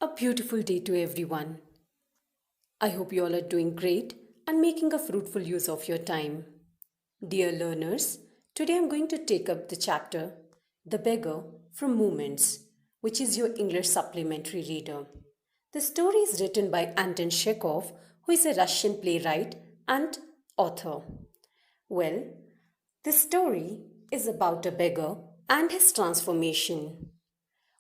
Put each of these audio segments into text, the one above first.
A beautiful day to everyone. I hope you all are doing great and making a fruitful use of your time. Dear learners, today I'm going to take up the chapter The Beggar from Moments, which is your English supplementary reader. The story is written by Anton Chekhov, who is a Russian playwright and author. Well, this story is about a beggar and his transformation.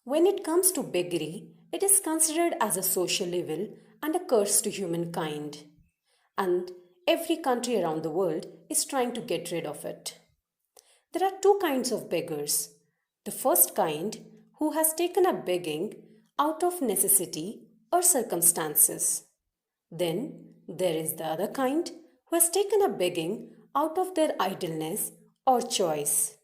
When it comes to beggary, it is considered as a social evil and a curse to humankind. And every country around the world is trying to get rid of it. There are two kinds of beggars. The first kind, who has taken up begging out of necessity or circumstances. Then there is the other kind, who has taken up begging out of their idleness or choice.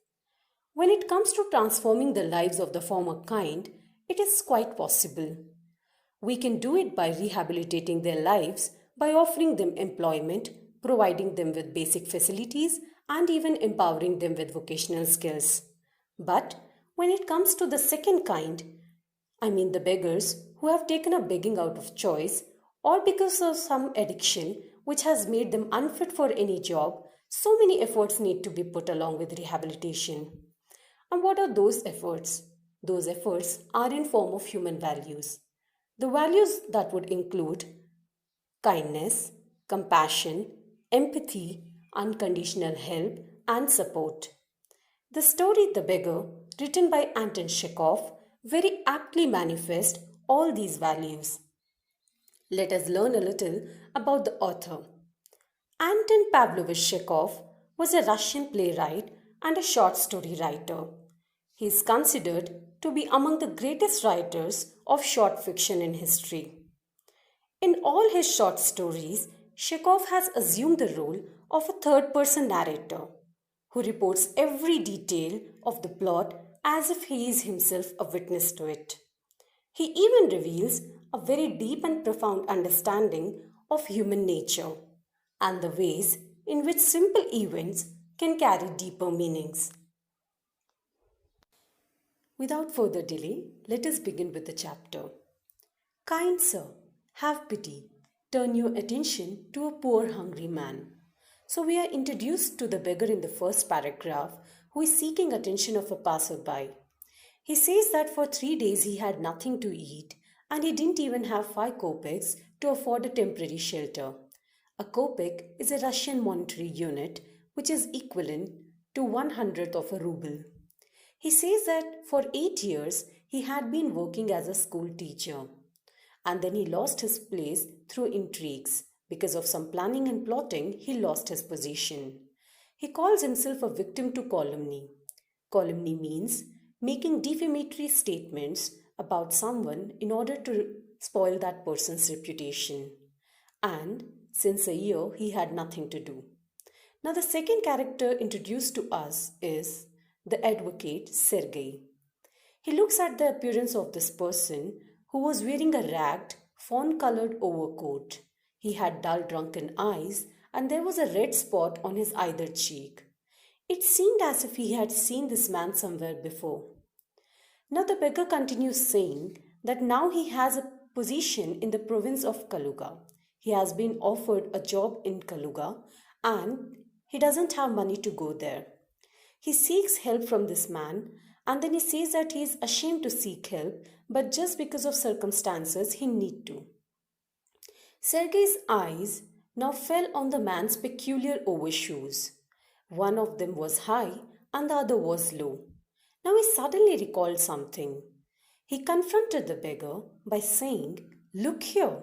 When it comes to transforming the lives of the former kind, it is quite possible. We can do it by rehabilitating their lives, by offering them employment, providing them with basic facilities, and even empowering them with vocational skills. But when it comes to the second kind, the beggars who have taken up begging out of choice or because of some addiction which has made them unfit for any job, so many efforts need to be put along with rehabilitation. And what are those efforts? Those efforts are in form of human values. The values that would include kindness, compassion, empathy, unconditional help, and support. The story The Beggar, written by Anton Chekhov, very aptly manifests all these values. Let us learn a little about the author. Anton Pavlovich Chekhov was a Russian playwright and a short story writer. He is considered to be among the greatest writers of short fiction in history. In all his short stories, Chekhov has assumed the role of a third-person narrator who reports every detail of the plot as if he is himself a witness to it. He even reveals a very deep and profound understanding of human nature and the ways in which simple events can carry deeper meanings. Without further delay, let us begin with the chapter. Kind sir, have pity. Turn your attention to a poor hungry man. So we are introduced to the beggar in the first paragraph, who is seeking attention of a passerby. He says that for 3 days he had nothing to eat and he didn't even have 5 kopecks to afford a temporary shelter. A kopek is a Russian monetary unit which is equivalent to 1/100th of a ruble. He says that for 8 years he had been working as a school teacher and then he lost his place through intrigues. Because of some planning and plotting, he lost his position. He calls himself a victim to calumny. Calumny means making defamatory statements about someone in order to spoil that person's reputation. And since a year, he had nothing to do. Now, the second character introduced to us is the advocate Sergei. He looks at the appearance of this person who was wearing a ragged, fawn-colored overcoat. He had dull, drunken eyes, and there was a red spot on his either cheek. It seemed as if he had seen this man somewhere before. Now the beggar continues saying that now he has a position in the province of Kaluga. He has been offered a job in Kaluga and he doesn't have money to go there. He seeks help from this man and then he says that he is ashamed to seek help, but just because of circumstances he need to. Sergei's eyes now fell on the man's peculiar overshoes. One of them was high and the other was low. Now he suddenly recalled something. He confronted the beggar by saying, "Look here,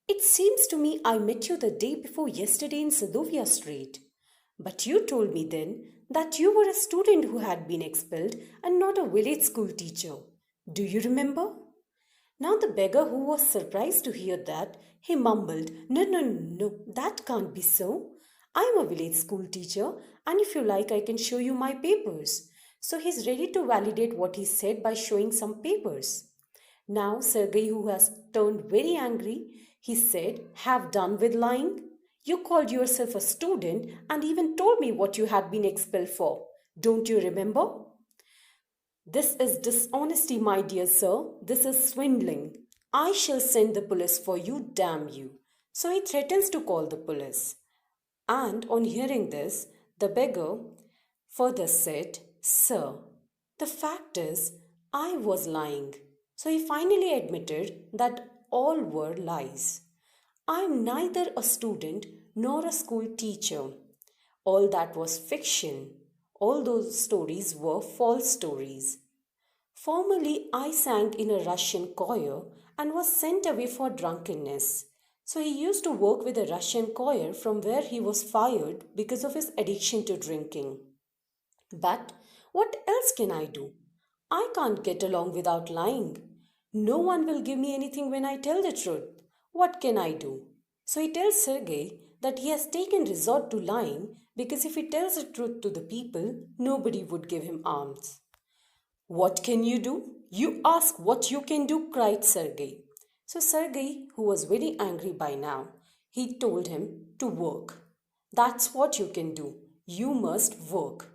it seems to me I met you the day before yesterday in Sadovia Street. But you told me then that you were a student who had been expelled and not a village school teacher. Do you remember?" Now the beggar, who was surprised to hear that, he mumbled, No, that can't be so. I'm a village school teacher and if you like I can show you my papers. So he's ready to validate what he said by showing some papers. Now Sergei, who has turned very angry, he said, "Have done with lying. You called yourself a student and even told me what you had been expelled for. Don't you remember?" "This is dishonesty, my dear sir. This is swindling." I shall send the police for you, damn you. So he threatens to call the police. And on hearing this, the beggar further said, Sir, the fact is, I was lying. So he finally admitted that all were lies. I am neither a student nor a school teacher. All that was fiction. All those stories were false stories. Formerly, I sang in a Russian choir and was sent away for drunkenness. So he used to work with a Russian choir from where he was fired because of his addiction to drinking. But what else can I do? I can't get along without lying. No one will give me anything when I tell the truth. What can I do? So he tells Sergei that he has taken resort to lying because if he tells the truth to the people, nobody would give him alms. What can you do? You ask what you can do, cried Sergei. So Sergei, who was very angry by now, he told him to work. That's what you can do. You must work.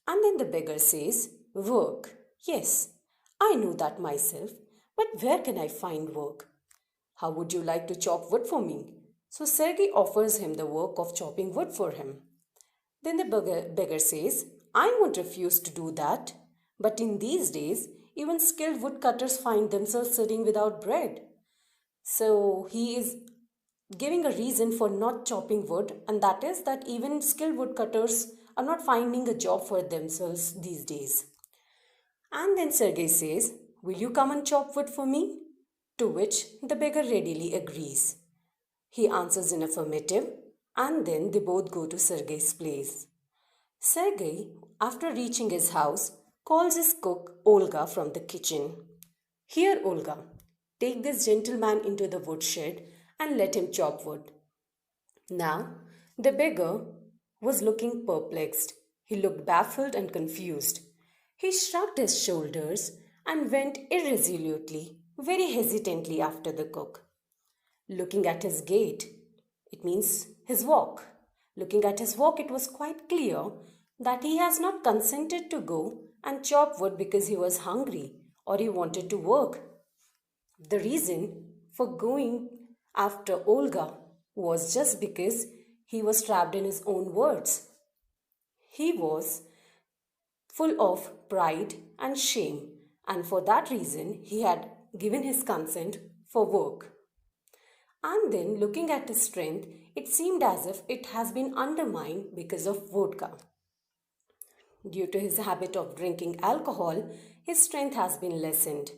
And then the beggar says, Work. Yes, I know that myself, but where can I find work? How would you like to chop wood for me? So Sergei offers him the work of chopping wood for him. Then the beggar says, I won't refuse to do that. But in these days, even skilled woodcutters find themselves sitting without bread. So he is giving a reason for not chopping wood, and that is that even skilled woodcutters are not finding a job for themselves these days. And then Sergei says, Will you come and chop wood for me? To which the beggar readily agrees. He answers in affirmative, and then they both go to Sergei's place. Sergei, after reaching his house, calls his cook Olga from the kitchen. Here, Olga, take this gentleman into the woodshed and let him chop wood. Now, the beggar was looking perplexed. He looked baffled and confused. He shrugged his shoulders and went irresolutely, very hesitantly after the cook. Looking at his gait, it means his walk. Looking at his walk, it was quite clear that he has not consented to go and chop wood because he was hungry or he wanted to work. The reason for going after Olga was just because he was trapped in his own words. He was full of pride and shame, and for that reason, he had given his consent for work. And then, looking at his strength, it seemed as if it has been undermined because of vodka. Due to his habit of drinking alcohol, his strength has been lessened.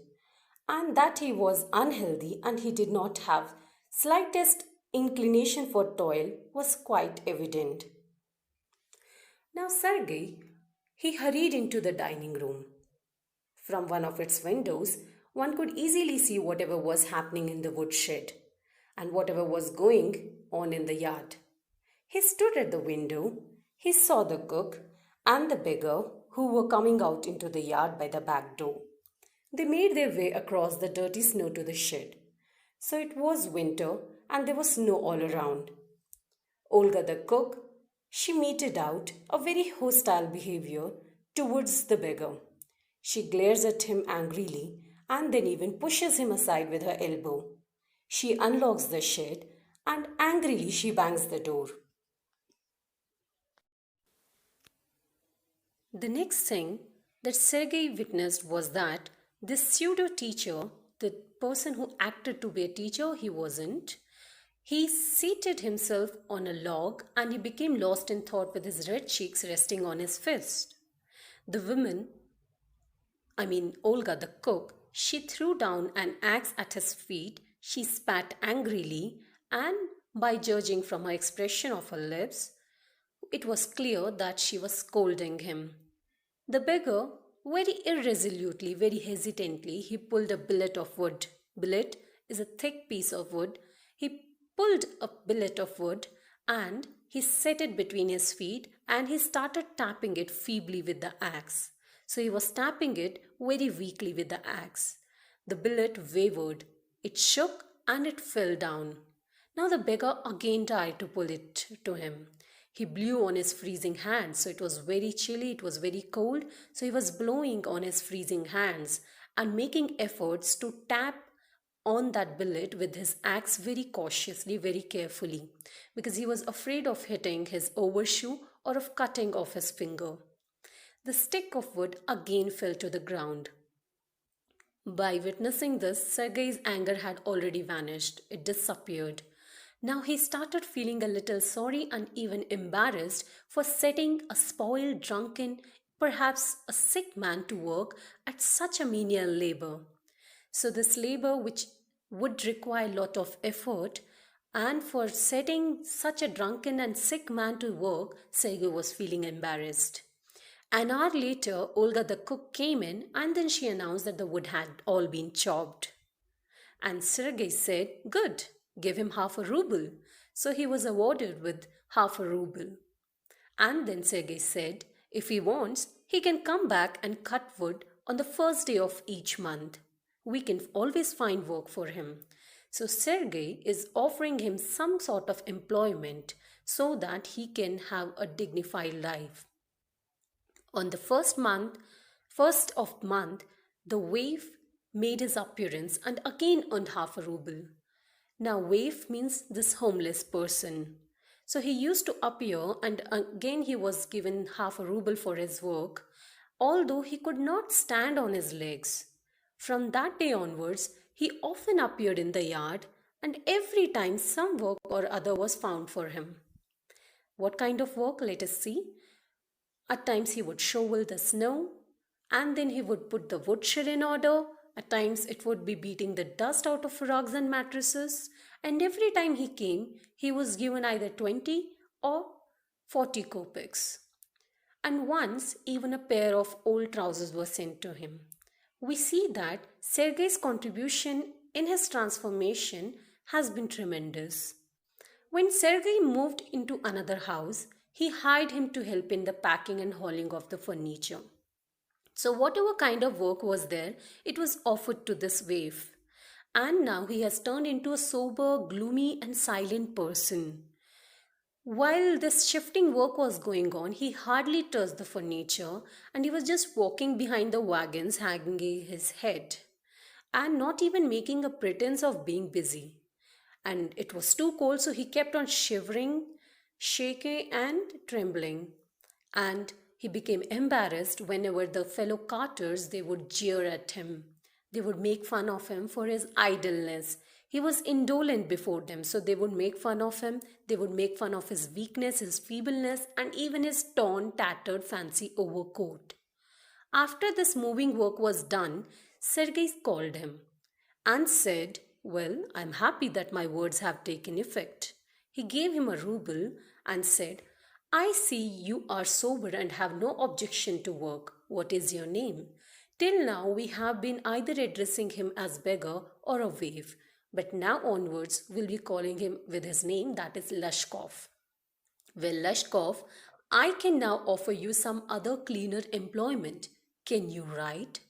And that he was unhealthy and he did not have slightest inclination for toil was quite evident. Now Sergei, he hurried into the dining room. From one of its windows, one could easily see whatever was happening in the woodshed and whatever was going on in the yard. He stood at the window. He saw the cook and the beggar who were coming out into the yard by the back door. They made their way across the dirty snow to the shed. So it was winter and there was snow all around. Olga the cook, she meted out a very hostile behavior towards the beggar. She glares at him angrily and then even pushes him aside with her elbow. She unlocks the shed and angrily she bangs the door. The next thing that Sergei witnessed was that this pseudo teacher, the person who acted to be a teacher, he wasn't. He seated himself on a log and he became lost in thought with his red cheeks resting on his fist. The woman, Olga the cook, she threw down an axe at his feet. She spat angrily, and by judging from her expression of her lips, it was clear that she was scolding him. The beggar, very irresolutely, very hesitantly, he pulled a billet of wood. Billet is a thick piece of wood. He pulled a billet of wood and he set it between his feet and he started tapping it feebly with the axe. So he was tapping it very weakly with the axe. The billet wavered. It shook and it fell down. Now the beggar again tried to pull it to him. He blew on his freezing hands, so it was very chilly, it was very cold, so he was blowing on his freezing hands and making efforts to tap on that billet with his axe very cautiously, very carefully, because he was afraid of hitting his overshoe or of cutting off his finger. The stick of wood again fell to the ground. By witnessing this, Sergei's anger had already vanished. It disappeared. Now he started feeling a little sorry and even embarrassed for setting a spoiled, drunken, perhaps a sick man to work at such a menial labor. So this labor which would require a lot of effort, and for setting such a drunken and sick man to work, Sergei was feeling embarrassed. An hour later, Olga the cook came in and then she announced that the wood had all been chopped. And Sergei said, "Good, give him half a ruble." So he was awarded with half a ruble. And then Sergei said, if he wants, he can come back and cut wood on the first day of each month. We can always find work for him. So Sergei is offering him some sort of employment so that he can have a dignified life. On the first of month, the waif made his appearance and again earned half a ruble. Now waif means this homeless person. So he used to appear and again he was given half a ruble for his work, although he could not stand on his legs. From that day onwards, he often appeared in the yard and every time some work or other was found for him. What kind of work? Let us see. At times he would shovel the snow and then he would put the woodshed in order. At times it would be beating the dust out of rugs and mattresses. And every time he came, he was given either 20 or 40 kopecks. And once even a pair of old trousers were sent to him. We see that Sergei's contribution in his transformation has been tremendous. When Sergei moved into another house, he hired him to help in the packing and hauling of the furniture. So whatever kind of work was there, it was offered to this waif. And now he has turned into a sober, gloomy and silent person. While this shifting work was going on, he hardly touched the furniture and he was just walking behind the wagons hanging his head and not even making a pretense of being busy. And it was too cold, so he kept on shivering, shaking and trembling. And he became embarrassed whenever the fellow carters, they would jeer at him. They would make fun of him for his idleness. He was indolent before them, so they would make fun of him. They would make fun of his weakness, his feebleness, and even his torn, tattered, fancy overcoat. After this moving work was done, Sergei called him and said, "Well, I'm happy that my words have taken effect." He gave him a ruble and said, "I see you are sober and have no objection to work. What is your name?" Till now we have been either addressing him as beggar or a waif, but now onwards we'll be calling him with his name, that is Lashkov. "Well, Lashkov, I can now offer you some other cleaner employment. Can you write?"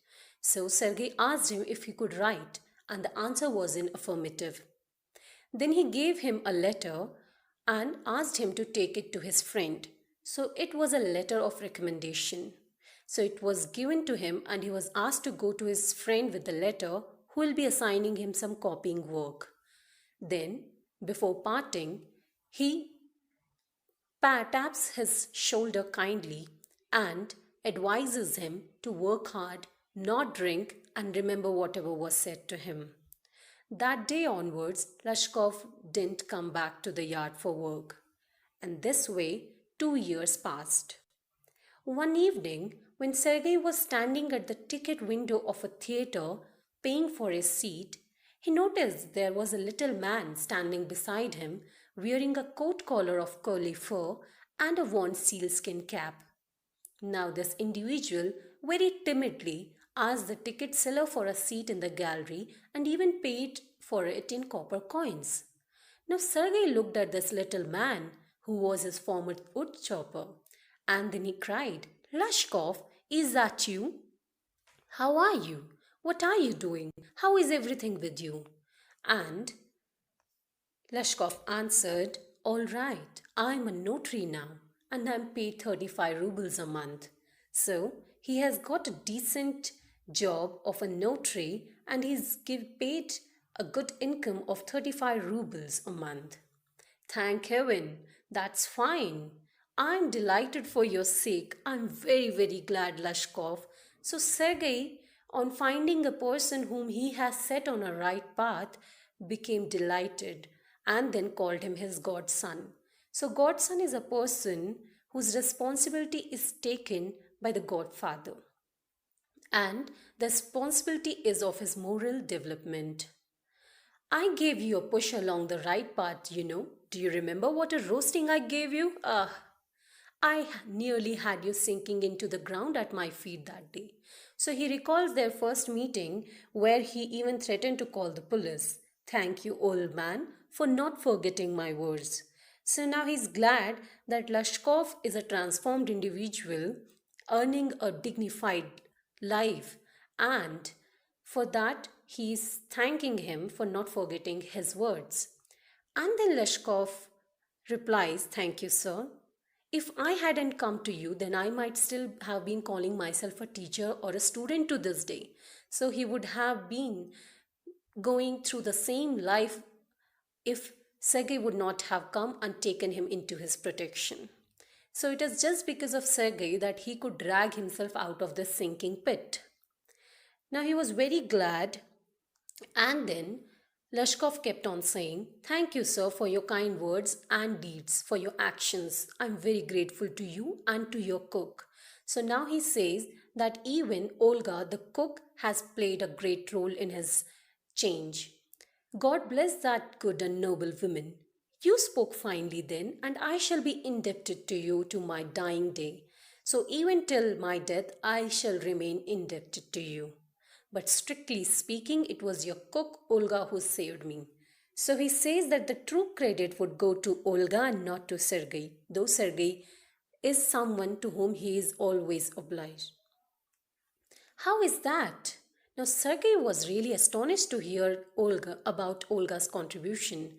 So Sergei asked him if he could write, and the answer was in affirmative. Then he gave him a letter and asked him to take it to his friend. So it was a letter of recommendation. So it was given to him and he was asked to go to his friend with the letter who will be assigning him some copying work. Then, before parting, he taps his shoulder kindly and advises him to work hard, not drink, and remember whatever was said to him. That day onwards, Lashkov didn't come back to the yard for work. And this way, 2 years passed. One evening, when Sergei was standing at the ticket window of a theatre, paying for his seat, he noticed there was a little man standing beside him, wearing a coat collar of curly fur and a worn sealskin cap. Now this individual very timidly asked the ticket seller for a seat in the gallery and even paid for it in copper coins. Now Sergei looked at this little man, who was his former wood chopper, and then he cried, "Lashkov, is that you? How are you? What are you doing? How is everything with you?" And Lashkov answered, "All right, I'm a notary now and I'm paid 35 rubles a month." So he has got a decent job of a notary and he's paid a good income of 35 rubles a month. Thank heaven, that's fine. I'm delighted for your sake. I'm very, very glad, Lashkov. So, Sergei, on finding a person whom he has set on a right path, became delighted and then called him his godson. So, godson is a person whose responsibility is taken by the godfather, and the responsibility is of his moral development. I gave you a push along the right path, you know. Do you remember what a roasting I gave you? I nearly had you sinking into the ground at my feet that day. So he recalls their first meeting where he even threatened to call the police. Thank you, old man, for not forgetting my words. So now he's glad that Lashkov is a transformed individual earning a dignified life, and for that he is thanking him for not forgetting his words. And then Lashkov replies, "Thank you, sir. If I hadn't come to you, then I might still have been calling myself a teacher or a student to this day." So he would have been going through the same life if Sergei would not have come and taken him into his protection. So it is just because of Sergei that he could drag himself out of this sinking pit. Now he was very glad, and then Lashkov kept on saying, "Thank you, sir, for your kind words and deeds, for your actions. I'm very grateful to you and to your cook." So now he says that even Olga, the cook, has played a great role in his change. "God bless that good and noble woman. You spoke finely then, and I shall be indebted to you to my dying day. So even till my death, I shall remain indebted to you. But strictly speaking, it was your cook, Olga, who saved me." So he says that the true credit would go to Olga and not to Sergei, though Sergei is someone to whom he is always obliged. How is that? Now Sergei was really astonished to hear about Olga's contribution.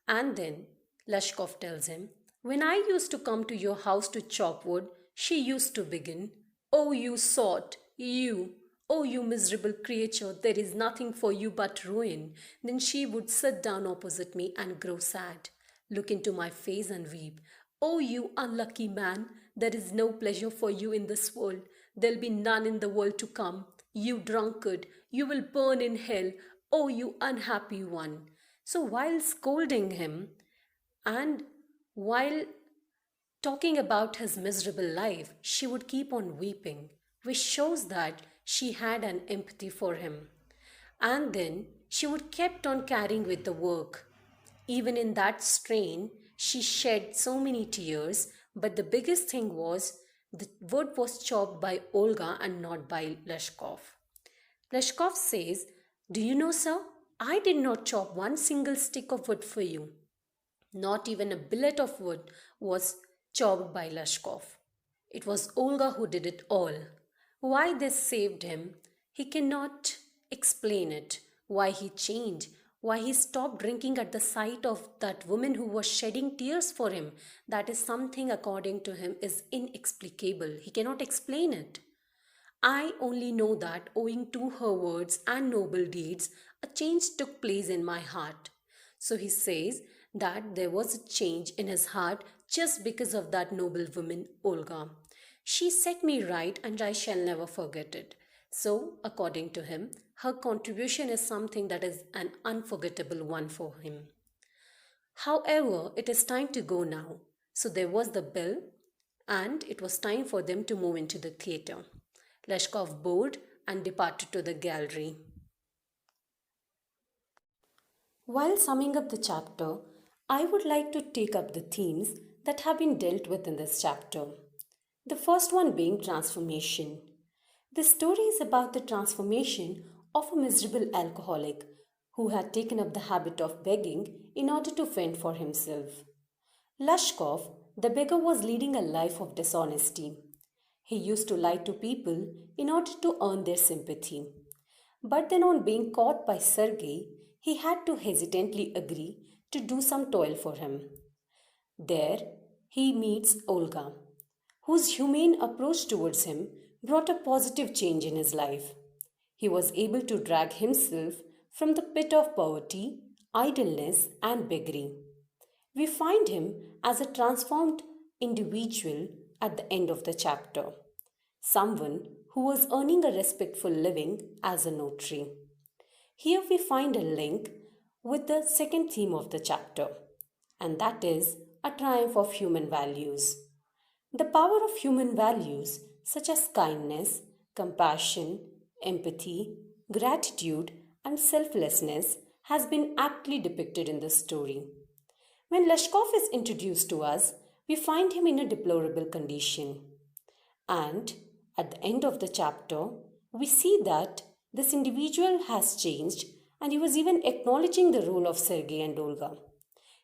And then Lashkov tells him, "When I used to come to your house to chop wood, she used to begin, 'Oh, you sot, you! Oh, you miserable creature, there is nothing for you but ruin.' Then she would sit down opposite me and grow sad, look into my face and weep. 'Oh, you unlucky man, there is no pleasure for you in this world. There'll be none in the world to come. You drunkard, you will burn in hell. Oh, you unhappy one.' So while scolding him and while talking about his miserable life, she would keep on weeping, which shows that she had an empathy for him. And then she would kept on carrying with the work. Even in that strain, she shed so many tears, but the biggest thing was the wood was chopped by Olga and not by Lashkov. Lashkov says, "Do you know, sir, I did not chop one single stick of wood for you. Not even a billet of wood was chopped by Lashkov. It was Olga who did it all." Why this saved him, he cannot explain it. Why he changed, why he stopped drinking at the sight of that woman who was shedding tears for him, that is something according to him is inexplicable. He cannot explain it. I only know that owing to her words and noble deeds, a change took place in my heart. So he says that there was a change in his heart just because of that noble woman, Olga. She set me right and I shall never forget it. So, according to him, her contribution is something that is an unforgettable one for him. However, it is time to go now. So there was the bell and it was time for them to move into the theatre. Lashkov bowed and departed to the gallery. While summing up the chapter, I would like to take up the themes that have been dealt with in this chapter. The first one being transformation. The story is about the transformation of a miserable alcoholic who had taken up the habit of begging in order to fend for himself. Lashkov, the beggar, was leading a life of dishonesty. He used to lie to people in order to earn their sympathy. But then, on being caught by Sergei, he had to hesitantly agree to do some toil for him. There, he meets Olga, whose humane approach towards him brought a positive change in his life. He was able to drag himself from the pit of poverty, idleness, and beggary. We find him as a transformed individual at the end of the chapter, someone who was earning a respectful living as a notary. Here we find a link with the second theme of the chapter, and that is a triumph of human values. The power of human values such as kindness, compassion, empathy, gratitude, and selflessness has been aptly depicted in the story. When Leshkov is introduced to us, we find him in a deplorable condition. And at the end of the chapter, we see that this individual has changed and he was even acknowledging the role of Sergei and Olga.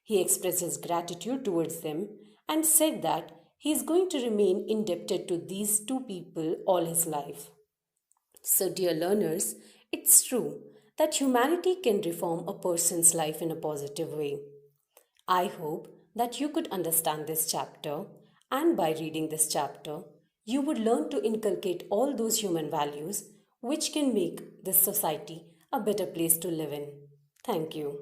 He expresses gratitude towards them and said that he is going to remain indebted to these two people all his life. So, dear learners, it's true that humanity can reform a person's life in a positive way. I hope that you could understand this chapter, and by reading this chapter, you would learn to inculcate all those human values which can make this society a better place to live in. Thank you.